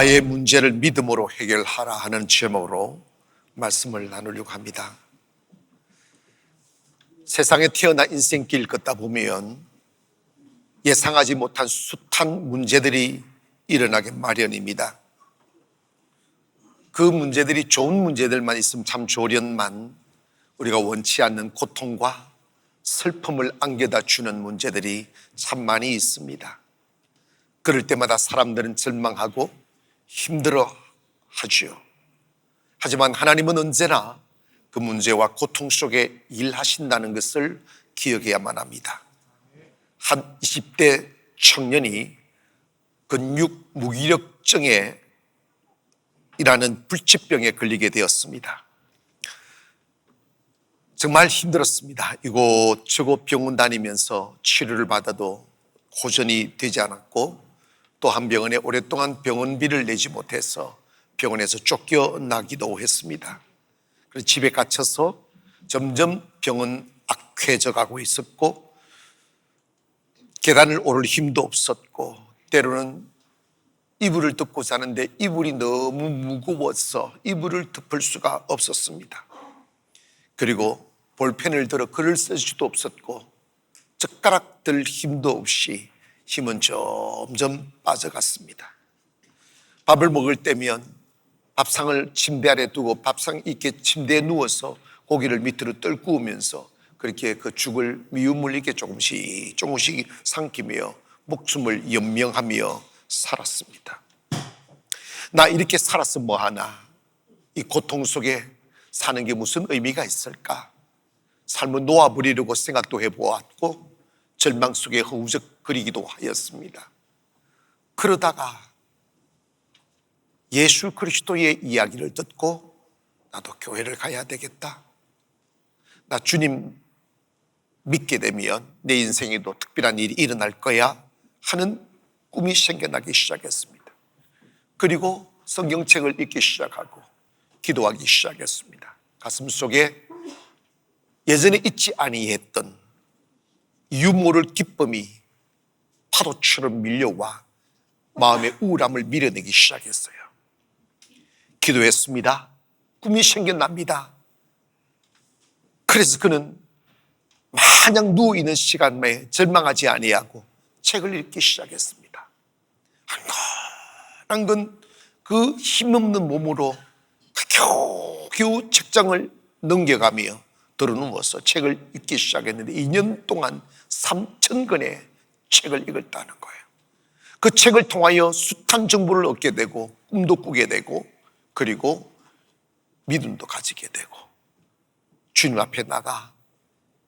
나의 문제를 믿음으로 해결하라 하는 제목으로 말씀을 나누려고 합니다. 세상에 태어나 인생길 걷다 보면 예상하지 못한 숱한 문제들이 일어나기 마련입니다. 그 문제들이 좋은 문제들만 있으면 참 좋으련만 우리가 원치 않는 고통과 슬픔을 안겨다 주는 문제들이 참 많이 있습니다. 그럴 때마다 사람들은 절망하고 힘들어 하지요. 하지만 하나님은 언제나 그 문제와 고통 속에 일하신다는 것을 기억해야만 합니다. 한 20대 청년이 근육 무기력증에 이라는 불치병에 걸리게 되었습니다. 정말 힘들었습니다. 이곳저곳 병원 다니면서 치료를 받아도 호전이 되지 않았고, 또 한 병원에 오랫동안 병원비를 내지 못해서 병원에서 쫓겨나기도 했습니다. 그래서 집에 갇혀서 점점 병은 악해져 가고 있었고, 계단을 오를 힘도 없었고, 때로는 이불을 덮고 자는데 이불이 너무 무거워서 이불을 덮을 수가 없었습니다. 그리고 볼펜을 들어 글을 쓸 수도 없었고, 젓가락 들 힘도 없이 힘은 점점 빠져갔습니다. 밥을 먹을 때면 밥상을 침대 아래 두고 밥상 이렇게 침대에 누워서 고기를 밑으로 떨구면서 그렇게 그 죽을 미움을 이렇게 조금씩 삼키며 목숨을 연명하며 살았습니다. 나 이렇게 살았으면 뭐하나? 이 고통 속에 사는 게 무슨 의미가 있을까? 삶을 놓아버리려고 생각도 해보았고 절망 속에 허우적거리기도 하였습니다. 그러다가 예수 그리스도의 이야기를 듣고 나도 교회를 가야 되겠다, 나 주님 믿게 되면 내 인생에도 특별한 일이 일어날 거야 하는 꿈이 생겨나기 시작했습니다. 그리고 성경책을 읽기 시작하고 기도하기 시작했습니다. 가슴 속에 예전에 잊지 아니했던 유모를 기쁨이 파도처럼 밀려와 마음의 우울함을 밀어내기 시작했어요. 기도했습니다. 꿈이 생겨납니다. 그래서 그는 마냥 누워있는 시간에 절망하지 아니하고 책을 읽기 시작했습니다. 한가한 건 그 힘없는 몸으로 겨우겨우 책장을 넘겨가며 들어누워서 책을 읽기 시작했는데 2년 동안 3,000권의 책을 읽었다는 거예요. 그 책을 통하여 숱한 정보를 얻게 되고 꿈도 꾸게 되고 그리고 믿음도 가지게 되고 주님 앞에 나가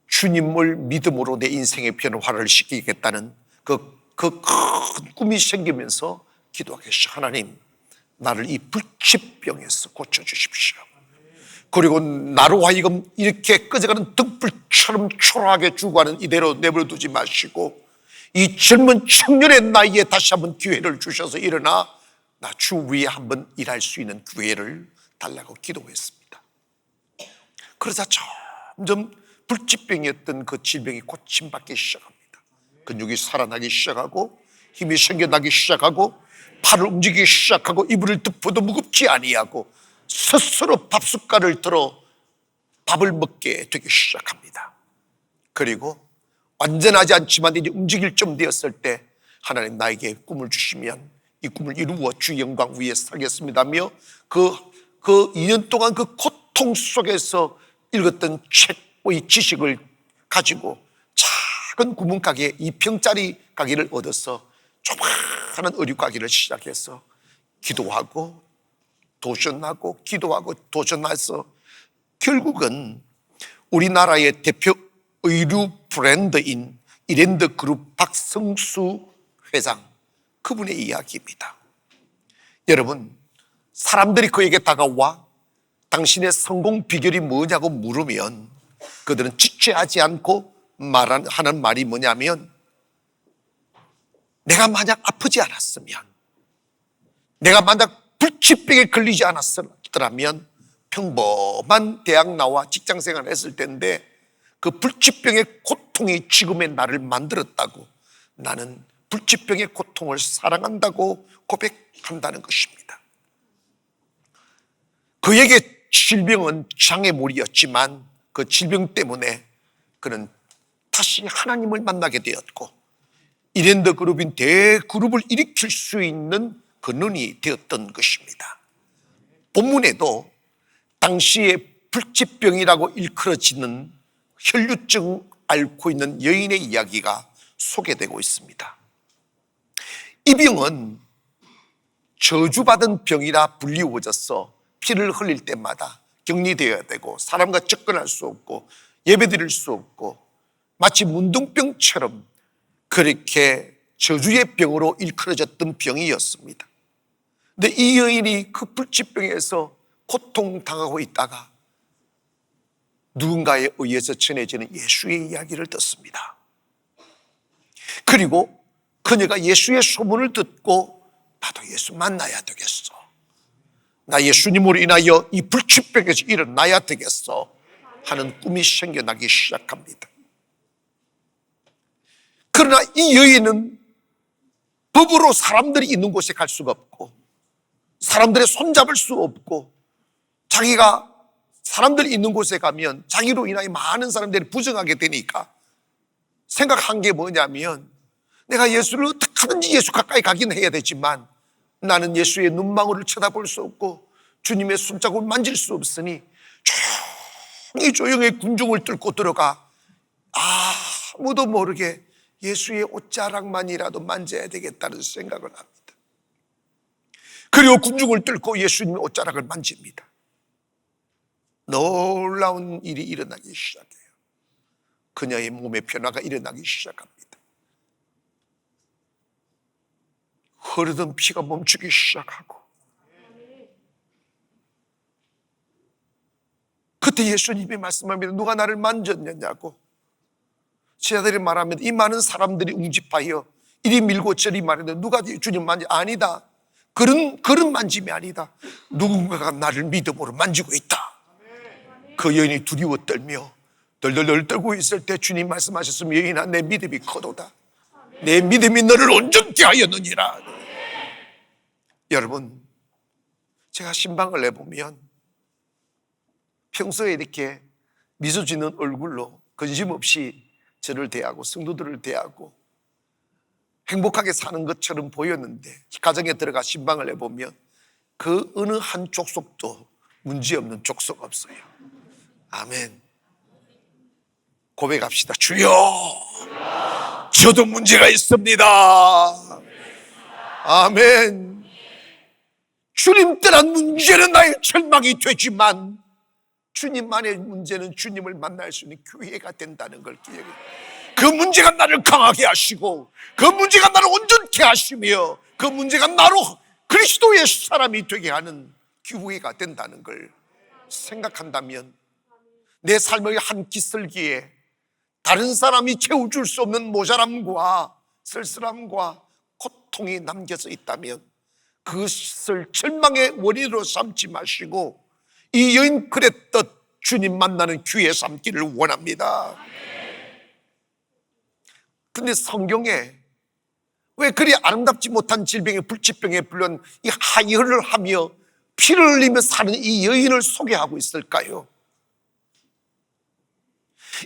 주님을 믿음으로 내 인생의 변화를 시키겠다는 그 큰 꿈이 생기면서 기도하기 시작. 하나님, 나를 이 불치병에서 고쳐주십시오. 그리고 나로 하여금 이렇게 꺼져가는 등불처럼 초라하게 죽어가는 이대로 내버려 두지 마시고 이 젊은 청년의 나이에 다시 한번 기회를 주셔서 일어나 나 주 위에 한번 일할 수 있는 기회를 달라고 기도했습니다. 그러자 점점 불치병이었던 그 질병이 고침받기 시작합니다. 근육이 살아나기 시작하고 힘이 생겨나기 시작하고 팔을 움직이기 시작하고 이불을 덮어도 무겁지 아니하고 스스로 밥숟갈을 들어 밥을 먹게 되기 시작합니다. 그리고 완전하지 않지만 이제 움직일 좀 되었을 때 하나님 나에게 꿈을 주시면 이 꿈을 이루어 주 영광 위에 살겠습니다며 그 2년 동안 그 고통 속에서 읽었던 책의 지식을 가지고 작은 구멍가게 2평짜리 가게를 얻어서 조그마한 의류 가게를 시작해서 기도하고 도전하고 기도하고 도전해서 결국은 우리나라의 대표 의류 브랜드인 이랜드 그룹 박성수 회장, 그분의 이야기입니다. 여러분, 사람들이 그에게 다가와 당신의 성공 비결이 뭐냐고 물으면 그들은 지체하지 않고 하는 말이 뭐냐면 내가 만약 아프지 않았으면, 내가 만약 불치병에 걸리지 않았더라면 평범한 대학 나와 직장생활을 했을 텐데 그 불치병의 고통이 지금의 나를 만들었다고, 나는 불치병의 고통을 사랑한다고 고백한다는 것입니다. 그에게 질병은 장애물이었지만 그 질병 때문에 그는 다시 하나님을 만나게 되었고 이랜드 그룹인 대그룹을 일으킬 수 있는 근원이 되었던 것입니다. 본문에도 당시에 불치병이라고 일컬어지는 혈류증 앓고 있는 여인의 이야기가 소개되고 있습니다. 이 병은 저주받은 병이라 불리워져서 피를 흘릴 때마다 격리되어야 되고 사람과 접근할 수 없고 예배드릴 수 없고 마치 문둥병처럼 그렇게 저주의 병으로 일컬어졌던 병이었습니다. 근데 이 여인이 그 불치병에서 고통당하고 있다가 누군가에 의해서 전해지는 예수의 이야기를 듣습니다. 그리고 그녀가 예수의 소문을 듣고 나도 예수 만나야 되겠어, 나 예수님으로 인하여 이 불치병에서 일어나야 되겠어 하는 꿈이 생겨나기 시작합니다. 그러나 이 여인은 법으로 사람들이 있는 곳에 갈 수가 없고 사람들의 손잡을 수 없고 자기가 사람들이 있는 곳에 가면 자기로 인하여 많은 사람들이 부정하게 되니까 생각한 게 뭐냐면 내가 예수를 어떻게 하든지 예수 가까이 가긴 해야 되지만 나는 예수의 눈망울을 쳐다볼 수 없고 주님의 손자국을 만질 수 없으니 조용히 군중을 뚫고 들어가 아무도 모르게 예수의 옷자락만이라도 만져야 되겠다는 생각을 합니다. 그리고 군중을 뚫고 예수님의 옷자락을 만집니다. 놀라운 일이 일어나기 시작해요. 그녀의 몸의 변화가 일어나기 시작합니다. 흐르던 피가 멈추기 시작하고 그때 예수님이 말씀합니다. 누가 나를 만졌느냐고. 제자들이 말하면 이 많은 사람들이 웅집하여 이리 밀고 저리 말하는데 누가 주님 만지? 아니다. 그런 만짐이 아니다. 누군가가 나를 믿음으로 만지고 있다. 그 여인이 두려워 떨며 덜덜덜 떨고 있을 때 주님 말씀하셨으면 여인아 내 믿음이 커도다. 내 믿음이 너를 온전케 하였느니라. 여러분, 제가 신방을 해보면 평소에 이렇게 미소 짓는 얼굴로 근심없이 저를 대하고 성도들을 대하고 행복하게 사는 것처럼 보였는데 가정에 들어가 신방을 해보면 그 어느 한 족속도 문제없는 족속 없어요. 아멘. 고백합시다. 주여, 저도 문제가 있습니다. 아멘. 주님 떠난 문제는 나의 절망이 되지만 주님만의 문제는 주님을 만날 수 있는 교회가 된다는 걸 기억해요. 그 문제가 나를 강하게 하시고 그 문제가 나를 온전케 하시며 그 문제가 나로 그리스도의 사람이 되게 하는 교회가 된다는 걸 생각한다면 내 삶의 한 기슬기에 다른 사람이 채워줄 수 없는 모자람과 쓸쓸함과 고통이 남겨져 있다면 그것을 절망의 원인으로 삼지 마시고 이 여인 그랬듯 주님 만나는 기회 삼기를 원합니다. 근데 성경에 왜 그리 아름답지 못한 질병의 불치병에 불린 이 하혈을 하며 피를 흘리며 사는 이 여인을 소개하고 있을까요?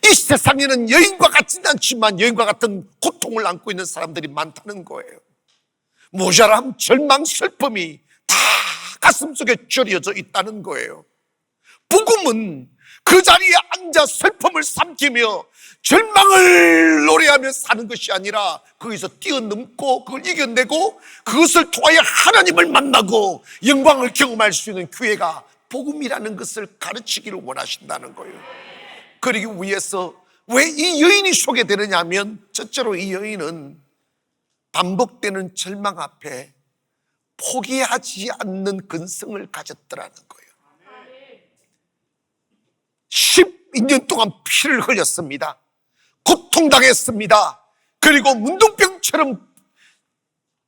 이 세상에는 여인과 같지는 않지만 여인과 같은 고통을 안고 있는 사람들이 많다는 거예요. 모자람, 절망, 슬픔이 다 가슴속에 절여져 있다는 거예요. 복음은 그 자리에 앉아 슬픔을 삼키며 절망을 노래하며 사는 것이 아니라 거기서 뛰어넘고 그걸 이겨내고 그것을 통하여 하나님을 만나고 영광을 경험할 수 있는 교회가 복음이라는 것을 가르치기를 원하신다는 거예요. 그러기 위해서 왜 이 여인이 소개되느냐 하면 첫째로 이 여인은 반복되는 절망 앞에 포기하지 않는 근성을 가졌더라는 거예요. 12년 동안 피를 흘렸습니다. 고통당했습니다. 그리고 문둥병처럼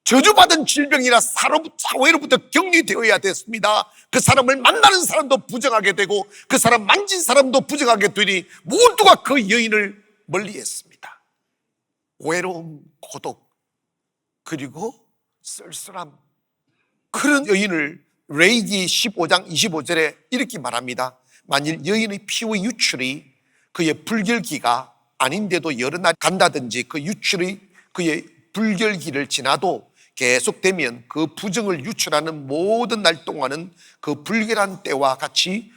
저주받은 질병이라 사회로부터 격리되어야 됐습니다. 그 사람을 만나는 사람도 부정하게 되고 그 사람 만진 사람도 부정하게 되니 모두가 그 여인을 멀리했습니다. 외로움, 고독, 그리고 쓸쓸함. 그런 여인을 레위기 15장 25절에 이렇게 말합니다. 만일 여인의 피의 유출이 그의 불결기가 아닌데도 여러 날 간다든지 그 유출의 그의 불결기를 지나도 계속되면 그 부정을 유출하는 모든 날 동안은 그 불결한 때와 같이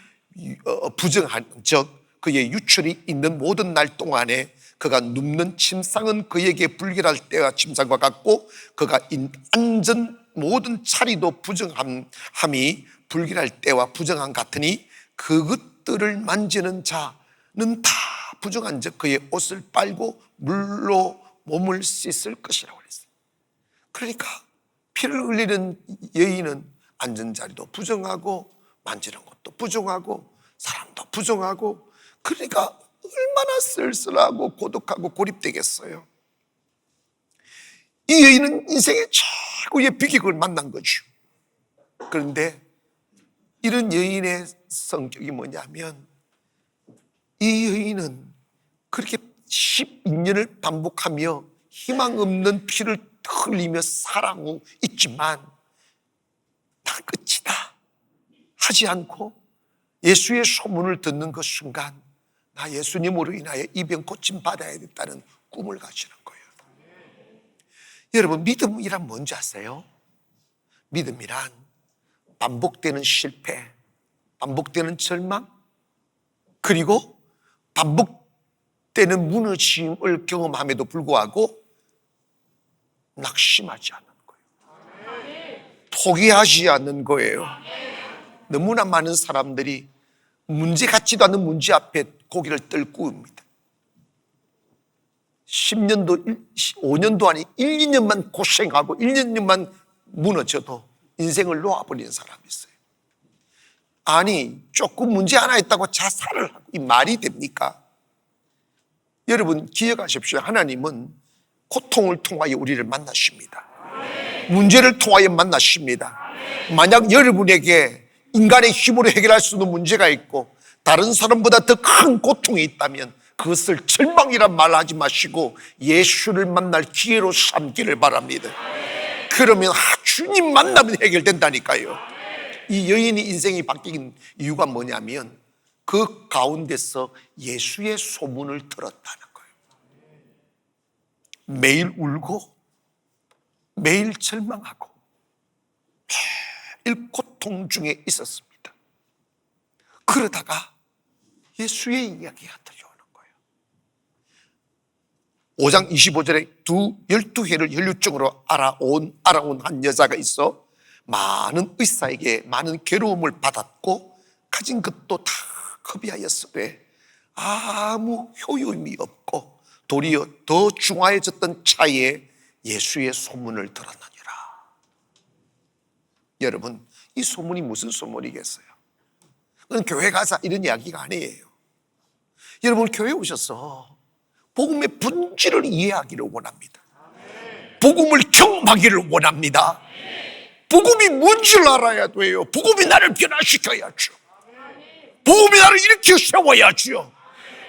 부정한 즉 그의 유출이 있는 모든 날 동안에 그가 눕는 침상은 그에게 불결할 때와 침상과 같고 그가 앉은 모든 자리도 부정함이 불결할 때와 부정함 같으니 그것들을 만지는 자는 다 부정한 즉 그의 옷을 빨고 물로 몸을 씻을 것이라고 그랬어요. 그러니까 피를 흘리는 여인은 앉은 자리도 부정하고 만지는 것도 부정하고 사람도 부정하고, 그러니까 얼마나 쓸쓸하고 고독하고 고립되겠어요. 이 여인은 인생의 최고의 비극을 만난 거죠. 그런데 이런 여인의 성격이 뭐냐면 이 여인은 그렇게 12년을 반복하며 희망 없는 피를 흘리며 살아오고 있지만 다 끝이다 하지 않고 예수의 소문을 듣는 그 순간 나 예수님으로 인하여 이 병 고침 받아야 겠다는 꿈을 가지는 거예요. 여러분, 믿음이란 뭔지 아세요? 믿음이란 반복되는 실패, 반복되는 절망, 그리고 반복되는 무너짐을 경험함에도 불구하고 낙심하지 않는 거예요. 포기하지 않는 거예요. 너무나 많은 사람들이 문제 같지도 않은 문제 앞에 고개를 떨구입니다. 10년도, 5년도 아니 1, 2년만 고생하고 1, 2년만 무너져도 인생을 놓아버리는 사람이 있어요. 아니, 조금 문제 하나 있다고 자살을 하고 이 말이 됩니까? 여러분 기억하십시오. 하나님은 고통을 통하여 우리를 만나십니다. 문제를 통하여 만나십니다. 만약 여러분에게 인간의 힘으로 해결할 수 있는 문제가 있고 다른 사람보다 더 큰 고통이 있다면 그것을 절망이란 말 하지 마시고 예수를 만날 기회로 삼기를 바랍니다. 그러면 주님 만나면 해결된다니까요. 이 여인의 인생이 바뀐 이유가 뭐냐면 그 가운데서 예수의 소문을 들었다는 거예요. 매일 울고 매일 절망하고 매일 고통 중에 있었습니다. 그러다가 예수의 이야기가 들려오는 거예요. 5장 25절에 12회를 혈류증으로 알아온 한 여자가 있어 많은 의사에게 많은 괴로움을 받았고 가진 것도 다 허비하였으되 아무 효용이 없고 도리어 더 중화해졌던 차에 예수의 소문을 들었느니라. 여러분, 이 소문이 무슨 소문이겠어요? 그건 교회 가서 이런 이야기가 아니에요. 여러분, 교회 오셔서 복음의 본질을 이해하기를 원합니다. 복음을 경험하기를 원합니다. 복음이 뭔지를 알아야 돼요. 복음이 나를 변화시켜야죠. 복음이 나를 일으켜 세워야죠.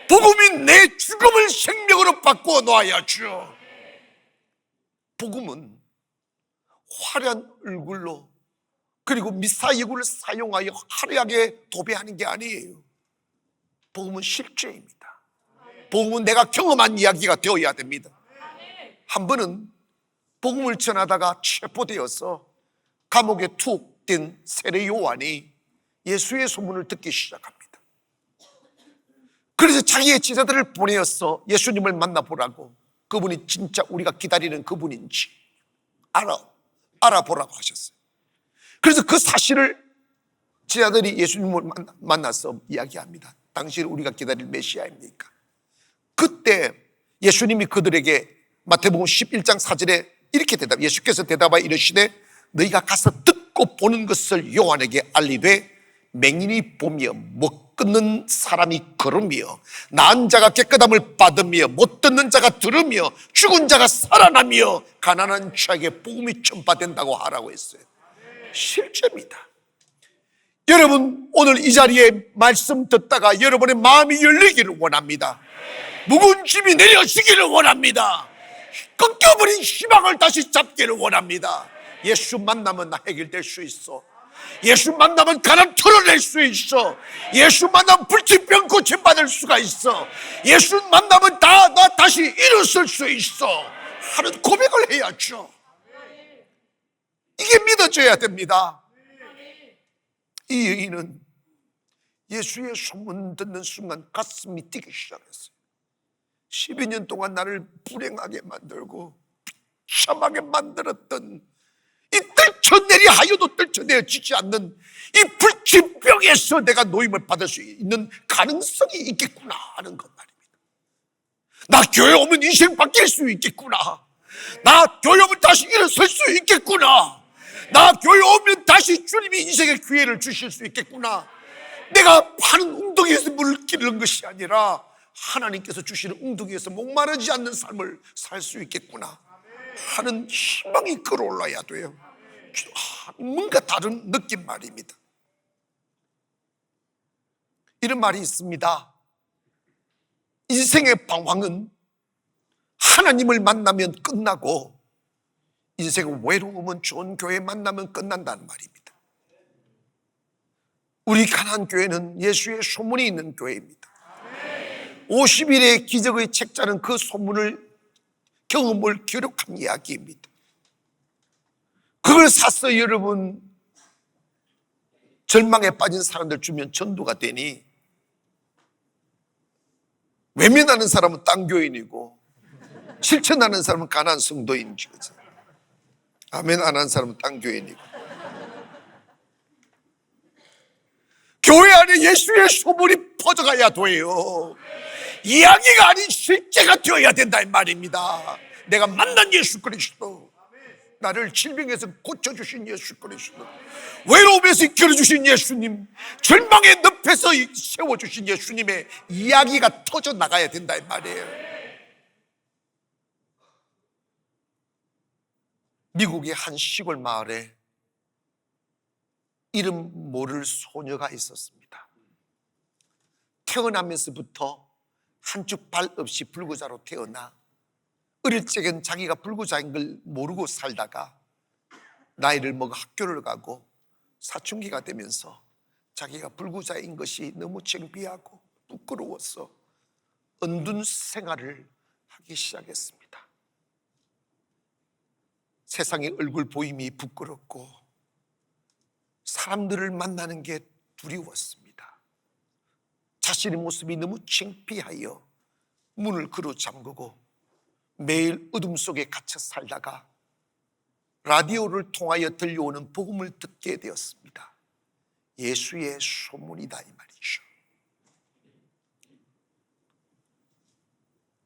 복음이 내 죽음을 생명으로 바꾸어 놓아야죠. 복음은 화려한 얼굴로 그리고 미사여구를 사용하여 화려하게 도배하는 게 아니에요. 복음은 실제입니다. 복음은 내가 경험한 이야기가 되어야 됩니다. 한 번은 복음을 전하다가 체포되어서 감옥에 툭 된 세례 요한이 예수의 소문을 듣기 시작합니다. 그래서 자기의 제자들을 보내어서 예수님을 만나보라고, 그분이 진짜 우리가 기다리는 그분인지 알아보라고 하셨어요. 그래서 그 사실을 제자들이 예수님을 만나서 이야기합니다. 당신 우리가 기다릴 메시아입니까? 그때 예수님이 그들에게 마태복음 11장 4절에 이렇게 예수께서 대답하여 이르시되 너희가 가서 듣고 보는 것을 요한에게 알리되 맹인이 보며 못 끊는 사람이 걸으며 나은 자가 깨끗함을 받으며 못 듣는 자가 들으며 죽은 자가 살아나며 가난한 자에게 복음이 전파된다고 하라고 했어요. 실제입니다. 여러분, 오늘 이 자리에 말씀 듣다가 여러분의 마음이 열리기를 원합니다. 무거운 짐이 내려지기를 원합니다. 끊겨버린 희망을 다시 잡기를 원합니다. 예수 만나면 나 해결될 수 있어. 예수 만나면 가난 털어낼 수 있어. 예수 만나면 불치병 고침받을 수가 있어. 예수 만나면 나 다시 일어설 수 있어 하는 고백을 해야죠. 이게 믿어져야 됩니다. 이 여인은 예수의 소문 듣는 순간 가슴이 뛰기 시작했어요. 12년 동안 나를 불행하게 만들고 비참하게 만들었던 이 떨쳐내리 하여도 떨쳐내지지 않는 이 불치병에서 내가 노임을 받을 수 있는 가능성이 있겠구나 하는 것 말입니다. 나 교회 오면 인생 바뀔 수 있겠구나. 나 교회 오면 다시 일어설 수 있겠구나. 나 교회 오면 다시 주님이 인생의 기회를 주실 수 있겠구나. 내가 파는 웅덩이에서 물을 기르는 것이 아니라 하나님께서 주시는 웅덩이에서 목마르지 않는 삶을 살 수 있겠구나 하는 희망이 끌어올라야 돼요. 뭔가 다른 느낌 말입니다. 이런 말이 있습니다. 인생의 방황은 하나님을 만나면 끝나고 인생의 외로움은 좋은 교회 만나면 끝난다는 말입니다. 우리 가나안 교회는 예수의 소문이 있는 교회입니다. 50일의 기적의 책자는 그 소문을 경험을 기록한 이야기입니다. 그걸 사서 여러분 절망에 빠진 사람들 주면 전도가 되니 외면하는 사람은 딴 교인이고 실천하는 사람은 가나안 성도인지. 아멘 안 하는 사람은 딴 교인이고. 교회 안에 예수의 소문이 퍼져가야 돼요. 이야기가 아닌 실제가 되어야 된다 이 말입니다. 내가 만난 예수 그리스도, 나를 질병에서 고쳐주신 예수 그리스도, 외로움에서 이끌어주신 예수님, 절망의 늪에서 세워주신 예수님의 이야기가 터져 나가야 된다 이 말이에요. 미국의 한 시골 마을에 이름 모를 소녀가 있었습니다. 태어나면서부터 한쪽 발 없이 불구자로 태어나 어릴 적엔 자기가 불구자인 걸 모르고 살다가 나이를 먹어 학교를 가고 사춘기가 되면서 자기가 불구자인 것이 너무 창피하고 부끄러워서 은둔 생활을 하기 시작했습니다. 세상의 얼굴 보임이 부끄럽고 사람들을 만나는 게 두려웠습니다. 자신의 모습이 너무 창피하여 문을 걸어 잠그고 매일 어둠 속에 갇혀 살다가 라디오를 통하여 들려오는 복음을 듣게 되었습니다. 예수의 소문이다 이 말이죠.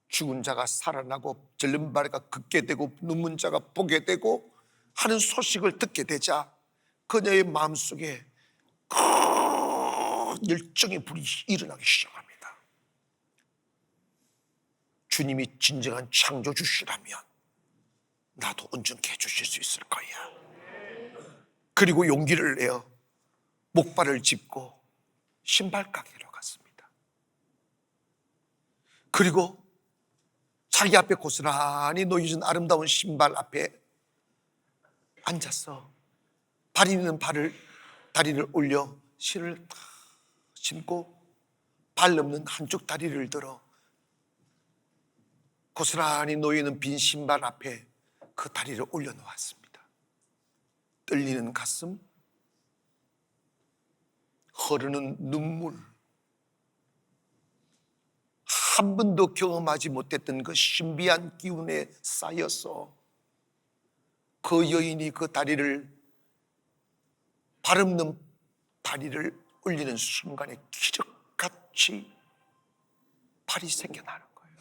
죽은 자가 살아나고 절름발이가 걷게 되고 눈문 자가 보게 되고 하는 소식을 듣게 되자 그녀의 마음속에 큰 열정의 불이 일어나기 시작합니다. 주님이 진정한 창조주시라면 나도 온전케 해주실 수 있을 거야. 그리고 용기를 내어 목발을 짚고 신발 가게로 갔습니다. 그리고 자기 앞에 고스란히 놓여진 아름다운 신발 앞에 앉아서 발 있는 다리를 올려 실을 탁 신고 발 없는 한쪽 다리를 들어 고스란히 놓여있는 빈 신발 앞에 그 다리를 올려놓았습니다. 떨리는 가슴, 흐르는 눈물, 한 번도 경험하지 못했던 그 신비한 기운에 쌓여서 그 여인이 그 다리를, 발 없는 다리를 올리는 순간에 기적같이 발이 생겨나는 거예요.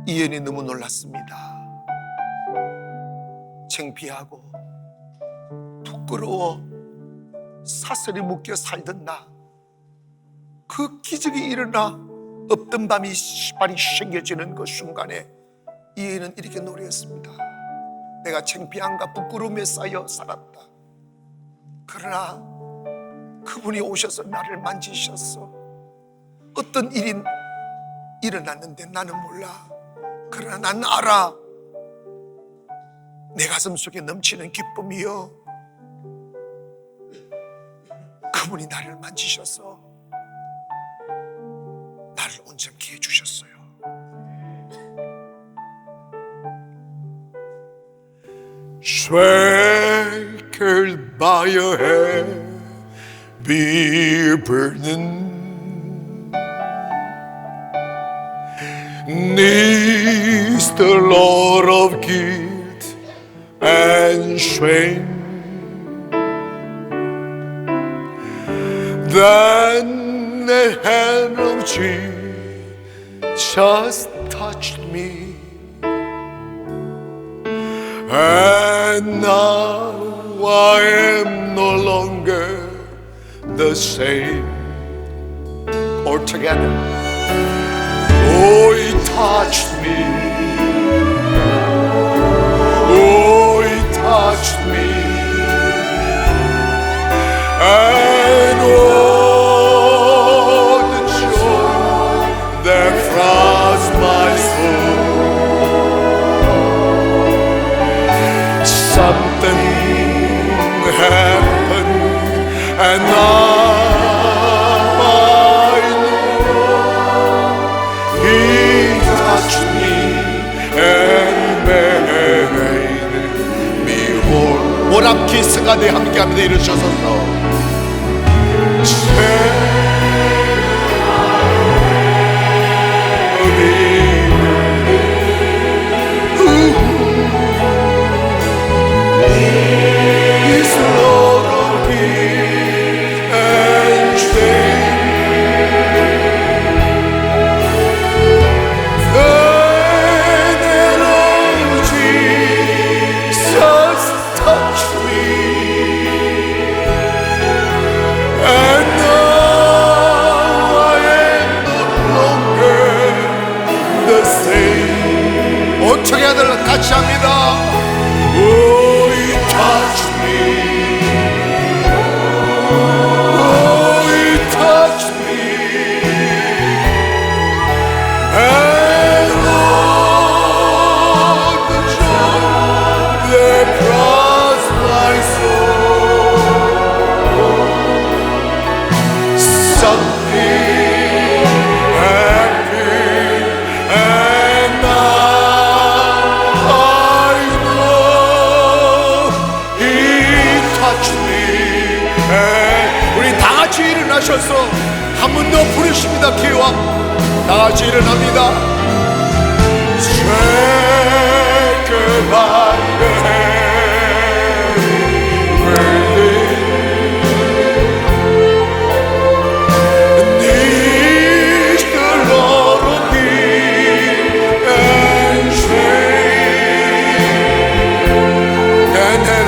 이 여인이 너무 놀랐습니다. 창피하고 부끄러워 사슬에 묶여 살던 나, 그 기적이 일어나 없던 밤이 발이 생겨지는 그 순간에 이 여인은 이렇게 노래했습니다. 내가 창피함과 부끄러움에 쌓여 살았다. 그러나 그분이 오셔서 나를 만지셨어. 어떤 일이 일어났는데 나는 몰라. 그러나 난 알아. 내 가슴 속에 넘치는 기쁨이요, 그분이 나를 만지셔서 나를 온전케 해주셨어요. Shackled by a heavy burden, neath the load of guilt and shame, then the hand of Jesus touched me, and now I am no longer the same. All together. Oh, He touched me. Oh, He touched me. And oh, the joy that floods my soul. Something happened, and now I know He touched me and made me whole. 모람키스가 내 함께합니다 이러셔서 같이 합니다. Oh, He touched me. Oh, He touched me. And all the joy that crossed my soul. Something happened, and 우리 다 같이 일어나셔서 한 번 더 부르십니다. 기왕 다 같이 일어납니다. Shackled by the heavy burden, neath the load of guilt and shame, and then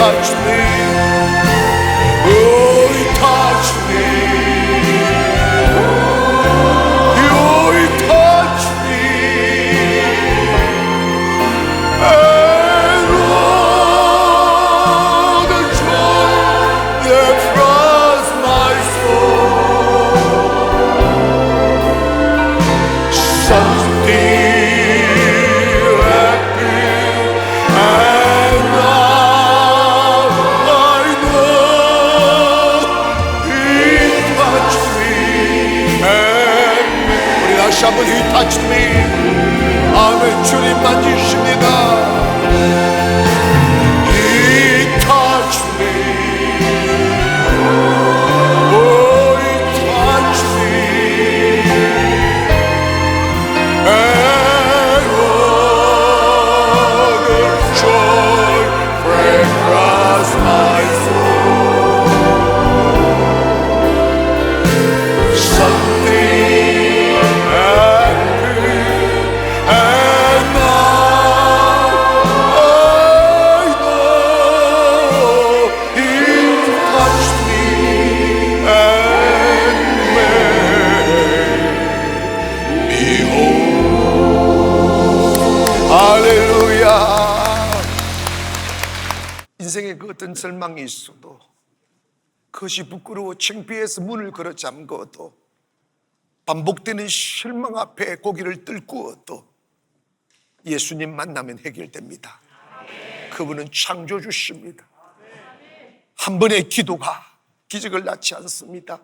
touched me. Oh, He touched me. Oh, He touched me. And oh, the joy that floods my soul. Something 한번 He touched me. 아멘. 주님 만지십니다. He touched me. Oh, He touched me. And oh, the joy that crossed my soul. Something and now 인생에 그 어떤 절망이 있어도, 그것이 부끄러워 창피해서 문을 걸어 잠궈도, 반복되는 실망 앞에 고개를 뚫고도 예수님 만나면 해결됩니다. 그분은 창조주십니다. 한 번의 기도가 기적을 낳지 않습니다.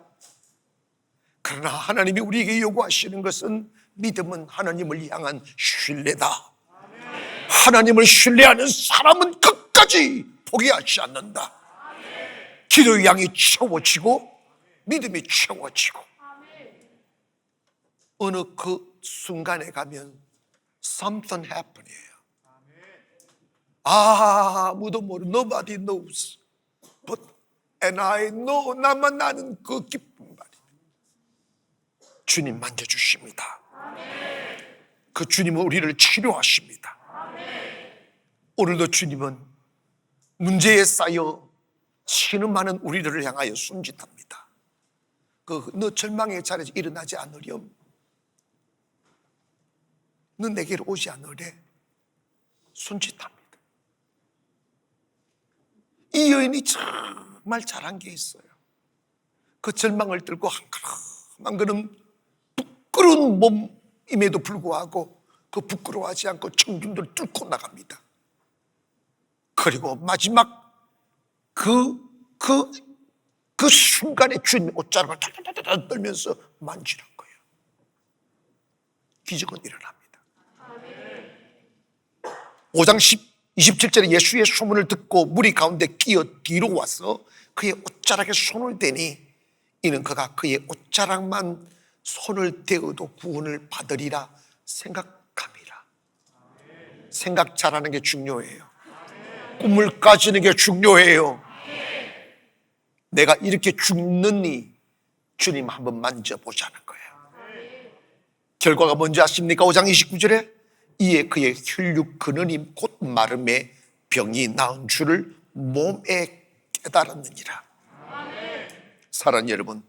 그러나 하나님이 우리에게 요구하시는 것은 믿음은 하나님을 향한 신뢰다. 하나님을 신뢰하는 사람은 끝까지 포기하지 않는다. 기도의 양이 채워지고 믿음이 채워지고, 어느 그 순간에 가면 something happen이에요. 아무도 모르, nobody knows, but and I know, 나만 아는 그 기쁨 말이 주님 만져주십니다. 그 주님은 우리를 치료하십니다. 오늘도 주님은 문제에 쌓여 신음하는 우리들을 향하여 순짓합니다. 너 절망의 자리에서 일어나지 않으렴, 너 내게로 오지 않으래, 순짓합니다. 이 여인이 정말 잘한 게 있어요. 그 절망을 뚫고 한 걸음 부끄러운 몸임에도 불구하고 그 부끄러워하지 않고 청중들을 뚫고 나갑니다. 그리고 마지막 그 순간에 주님 옷자락을 달달달달 떨면서 만지는 거예요. 기적은 일어납니다. 5장 27절에 예수의 소문을 듣고 무리 가운데 끼어 뒤로 와서 그의 옷자락에 손을 대니 이는 그가 그의 옷자락만 손을 대어도 구원을 받으리라 생각함이라. 생각 잘하는 게 중요해요. 꿈을 가지는 게 중요해요. 내가 이렇게 죽느니 주님 한번 만져보자는 거예요. 결과가 뭔지 아십니까? 5장 29절에 이에 그의 혈육 근원이 곧 마름에 병이 나은 줄을 몸에 깨달았느니라. 사랑하는 여러분,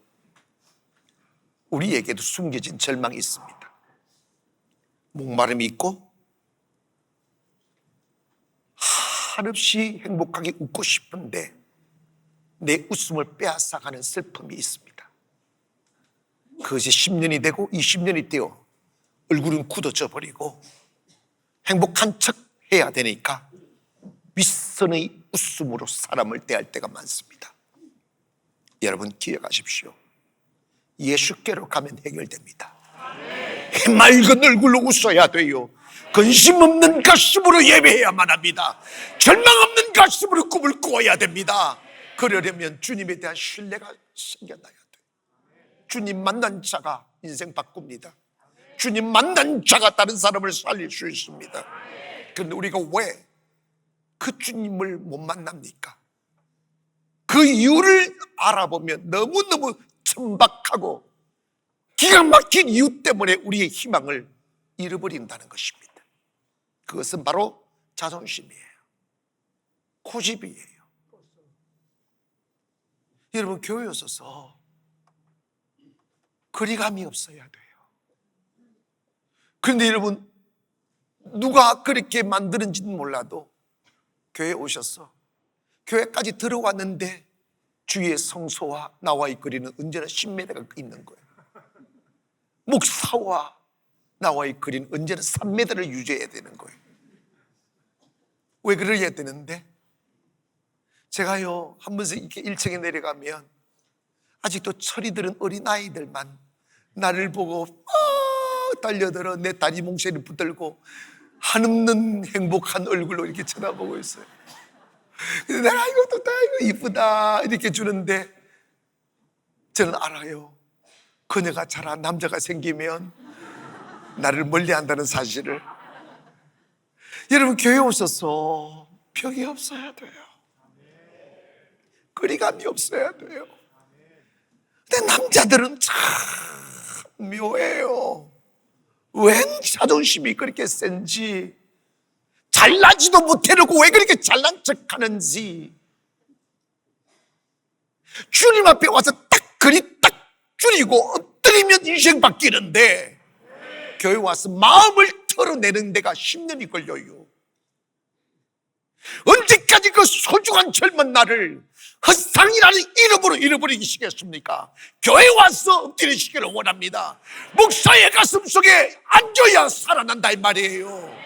우리에게도 숨겨진 절망이 있습니다. 목마름이 있고 한없이 행복하게 웃고 싶은데 내 웃음을 빼앗아가는 슬픔이 있습니다. 그것이 10년이 되고 20년이 되어 얼굴은 굳어져 버리고 행복한 척 해야 되니까 윗선의 웃음으로 사람을 대할 때가 많습니다. 여러분 기억하십시오. 예수께로 가면 해결됩니다. 해맑은 얼굴로 웃어야 돼요. 근심 없는 가슴으로 예배해야만 합니다. 절망 없는 가슴으로 꿈을 꾸어야 됩니다. 그러려면 주님에 대한 신뢰가 생겨나야 돼요. 주님 만난 자가 인생 바꿉니다. 주님 만난 자가 다른 사람을 살릴 수 있습니다. 그런데 우리가 왜 그 주님을 못 만납니까? 그 이유를 알아보면 너무너무 천박하고 기가 막힌 이유 때문에 우리의 희망을 잃어버린다는 것입니다. 그것은 바로 자존심이에요. 고집이에요. 여러분, 교회에 오셔서 거리감이 없어야 돼요. 그런데 여러분, 누가 그렇게 만드는지는 몰라도 교회에 오셔서 교회까지 들어왔는데 주위에 성소와 나와의 거리는 언제나 10m가 있는 거예요. 목사와 나와의 거리는 언제나 3m를 유지해야 되는 거예요. 왜 그래야 되는데? 제가요, 한 번씩 이렇게 1층에 내려가면 아직도 철이 들은 어린아이들만 나를 보고 달려들어 내 다리 몽쉘을 붙들고 한없는 행복한 얼굴로 이렇게 쳐다보고 있어요. 근데 내가 이것도 다 이거 이쁘다 이렇게 주는데 저는 알아요. 그녀가 자란 남자가 생기면 나를 멀리한다는 사실을. 여러분, 교회 오셔서 벽이 없어야 돼요. 거리감이 없어야 돼요. 근데 남자들은 참 묘해요. 웬 자존심이 그렇게 센지, 잘나지도 못해놓고 왜 그렇게 잘난 척 하는지. 주님 앞에 와서 딱 그리 딱 줄이고 엎드리면 인생 바뀌는데 교회 와서 마음을 털어내는 데가 10년이 걸려요. 언제까지 그 소중한 젊은 날을 헛상이라는 이름으로 잃어버리시겠습니까? 교회 와서 엎드리시기를 원합니다. 목사의 가슴 속에 앉아야 살아난다 이 말이에요.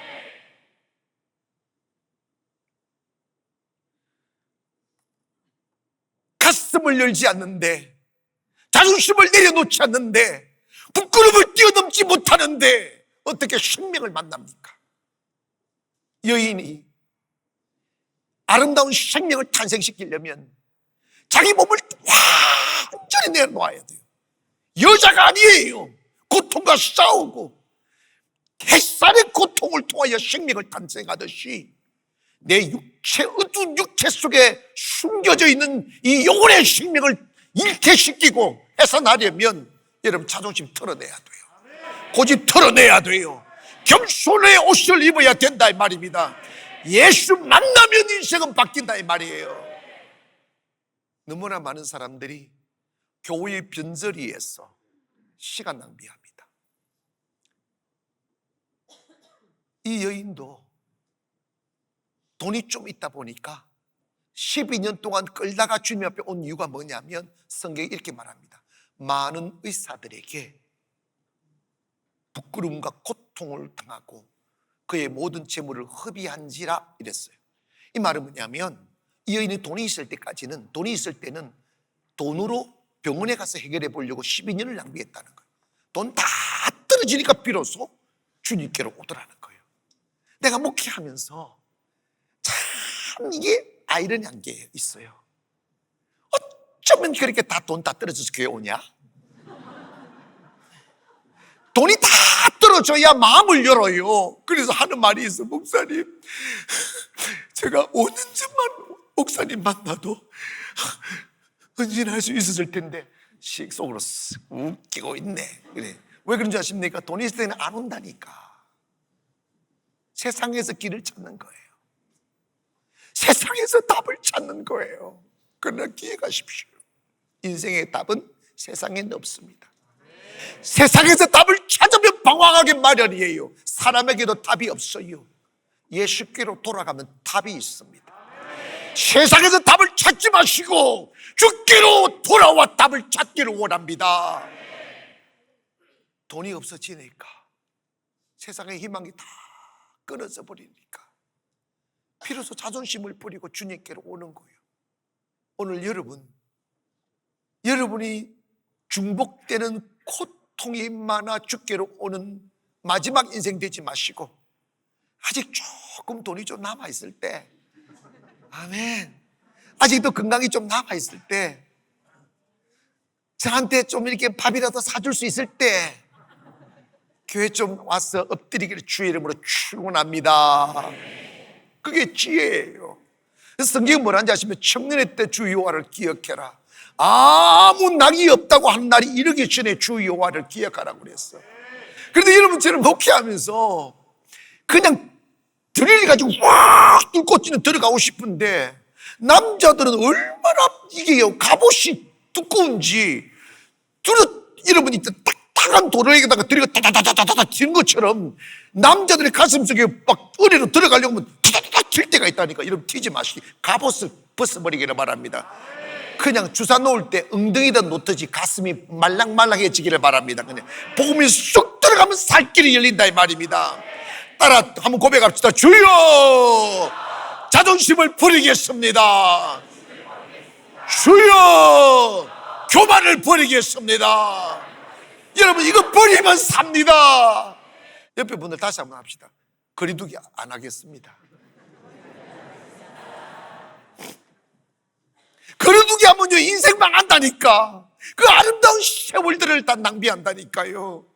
가슴을 열지 않는데, 자존심을 내려놓지 않는데, 부끄러움을 뛰어넘지 못하는데 어떻게 생명을 만납니까? 여인이 아름다운 생명을 탄생시키려면 자기 몸을 완전히 내놓아야 돼요. 여자가 아니에요. 고통과 싸우고 햇살의 고통을 통하여 생명을 탄생하듯이 내 육체, 어두운 육체 속에 숨겨져 있는 이 영혼의 생명을 일태시키고 해산하려면 여러분 자존심 털어내야 돼요. 고집 털어내야 돼요. 겸손의 옷을 입어야 된다 이 말입니다. 예수 만나면 인생은 바뀐다 이 말이에요. 너무나 많은 사람들이 교회의 변절이에서 시간 낭비합니다. 이 여인도 돈이 좀 있다 보니까 12년 동안 끌다가 주님 앞에 온 이유가 뭐냐면 성경이 이렇게 말합니다. 많은 의사들에게 부끄러움과 고통을 당하고 그의 모든 재물을 허비한지라 이랬어요. 이 말은 뭐냐면 이 여인이 돈이 있을 때는 돈으로 병원에 가서 해결해 보려고 12년을 낭비했다는 거예요. 돈 다 떨어지니까 비로소 주님께로 오더라는 거예요. 내가 목회하면서 참 이게 아이러니한 게 있어요. 어쩌면 그렇게 돈 다 떨어져서 교회 오냐? 돈이 다 떨어져야 마음을 열어요. 그래서 하는 말이 있어. 목사님, 제가 5년 전만 목사님 만나도 헌신할 수 있었을 텐데 속으로 웃기고 있네. 그래. 왜 그런지 아십니까? 돈이 있을 때는 안 온다니까. 세상에서 길을 찾는 거예요. 세상에서 답을 찾는 거예요. 그러나 기억하십시오. 인생의 답은 세상에는 없습니다. 세상에서 답을 찾으면 방황하기 마련이에요. 사람에게도 답이 없어요. 예수께로 돌아가면 답이 있습니다. 세상에서 답을 찾지 마시고 주께로 돌아와 답을 찾기를 원합니다. 돈이 없어지니까 세상의 희망이 다 끊어져 버리니까 비로소 자존심을 버리고 주님께로 오는 거예요. 오늘 여러분이 중복되는 고통이 많아 주께로 오는 마지막 인생 되지 마시고 아직 조금 돈이 좀 남아있을 때, 아멘, 아직도 건강이 좀 남아있을 때, 저한테 좀 이렇게 밥이라도 사줄 수 있을 때 교회 좀 와서 엎드리기를 주의 이름으로 축원합니다. 그게 지혜예요. 성경이 뭐라는지 아시면 청년의 때 주 여호와를 기억해라. 아무 낙이 없다고 하는 날이 이르기 전에 주 여호와를 기억하라고 그랬어. 그런데 여러분처럼 목회하면서 그냥 드릴 가지고 확 뚫고 들어가고 싶은데 남자들은 얼마나 이게 갑옷이 두꺼운지 여러분이 딱딱한 도로에다가 들이가 다다다다다다 튀는 것처럼 남자들의 가슴속에 막 의뢰로 들어가려면 다다다다 튈 때가 있다니까. 여러분 튀지 마시기. 갑옷을 벗어버리기를 바랍니다. 그냥 주사 놓을 때 엉덩이다 놓듯이 가슴이 말랑말랑해지기를 바랍니다. 그냥 복음이 쑥 들어가면 살길이 열린다 이 말입니다. 따라 한번 고백합시다. 주여, 자존심을 버리겠습니다. 주여, 교만을 버리겠습니다. 여러분 이거 버리면 삽니다. 옆에 분들 다시 한번 합시다. 거리두기 안 하겠습니다. 거리두기 하면요 인생 망한다니까. 그 아름다운 세월들을 다 낭비한다니까요.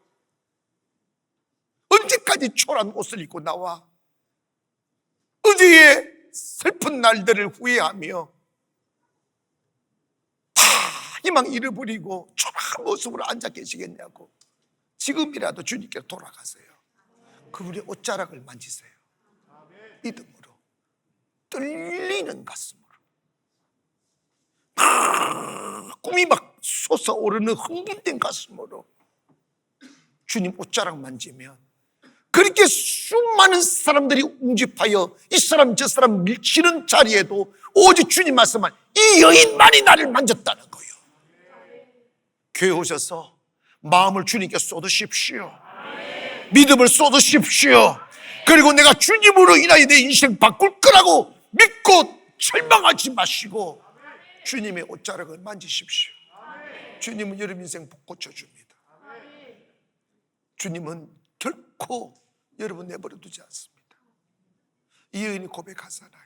언제까지 초라한 옷을 입고 나와 어제의 슬픈 날들을 후회하며 다 희망 잃어버리고 초라한 모습으로 앉아 계시겠냐고. 지금이라도 주님께 돌아가세요. 그분의 옷자락을 만지세요. 믿음으로, 떨리는 가슴으로, 꿈이 막 솟아오르는 흥분된 가슴으로 주님 옷자락 만지면 그렇게 수많은 사람들이 웅집하여 이 사람 저 사람 밀치는 자리에도 오직 주님 말씀만, 이 여인만이 나를 만졌다는 거예요. 교회 오셔서 마음을 주님께 쏟으십시오. 믿음을 쏟으십시오. 그리고 내가 주님으로 인하여 내 인생 바꿀 거라고 믿고 절망하지 마시고 주님의 옷자락을 만지십시오. 주님은 여러분 인생 고쳐줍니다. 주님은 결코 여러분 내버려 두지 않습니다. 이 여인이 고백하잖아요.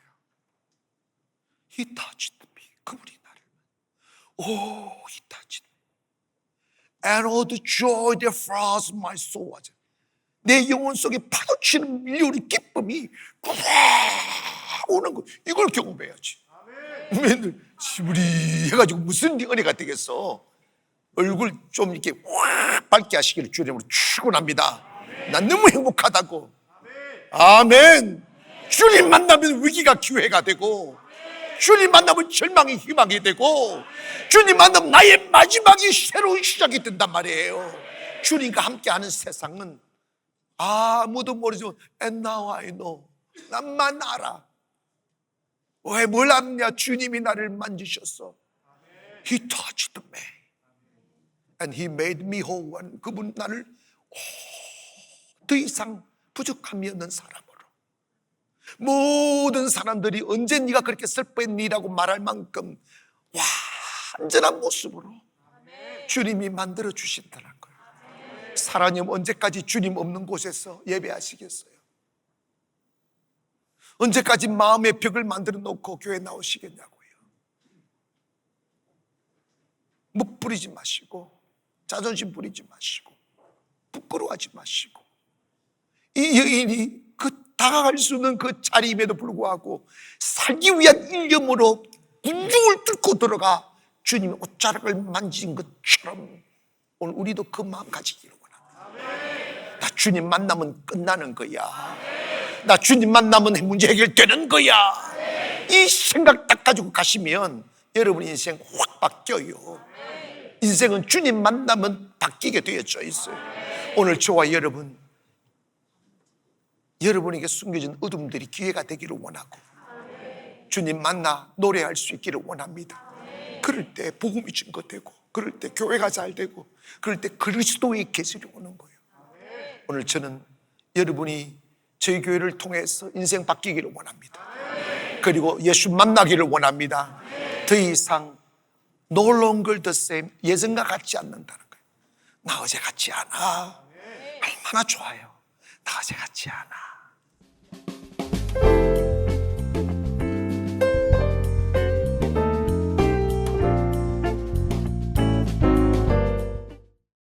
He touched me. 그분이 나를. He touched me. And all the joy that fills my soul. 내 영혼 속에 파도치는 밀려오는 기쁨이 오는 거. 이걸 경험해야지. 맨날 시부리 해가지고 무슨 은혜가 되겠어. 얼굴 좀 이렇게 확 밝게 하시기를 주님으로 축원합니다. 난 너무 행복하다고. 아멘. 주님 만나면 위기가 기회가 되고, 주님 만나면 절망이 희망이 되고, 주님 만나면 나의 마지막이 새로운 시작이 된단 말이에요. 주님과 함께하는 세상은 아무도 모르지만 And now I know. 나만 알아. 왜 뭘 압냐? 주님이 나를 만지셨어. He touched me and He made me whole. 그분 나를 더 이상 부족함이 없는 사람으로, 모든 사람들이 언제 네가 그렇게 슬퍼했니라고 말할 만큼 완전한 모습으로 주님이 만들어 주신다는 거예요. 사랑님, 언제까지 주님 없는 곳에서 예배하시겠어요? 언제까지 마음의 벽을 만들어 놓고 교회 나오시겠냐고요. 묵 부리지 마시고, 자존심 부리지 마시고, 부끄러워하지 마시고. 이 여인이 그 다가갈 수 없는 그 자리임에도 불구하고 살기 위한 일념으로 군중을 뚫고 들어가 주님의 옷자락을 만진 것처럼 오늘 우리도 그 마음 가지기를 원합니다. 나 주님 만나면 끝나는 거야. 나 주님 만나면 문제 해결되는 거야. 이 생각 딱 가지고 가시면 여러분 인생 확 바뀌어요. 인생은 주님 만나면 바뀌게 되어져 있어요. 오늘 저와 여러분에게 숨겨진 어둠들이 기회가 되기를 원하고, 주님 만나 노래할 수 있기를 원합니다. 그럴 때 복음이 증거되고, 그럴 때 교회가 잘 되고, 그럴 때 그리스도의 계절이 오는 거예요. 오늘 저는 여러분이 저희 교회를 통해서 인생 바뀌기를 원합니다. 그리고 예수 만나기를 원합니다. 더 이상 no longer the same, 예전과 같지 않는다는 거예요. 나 어제 같지 않아. 얼마나 좋아요. 나 어제 같지 않아.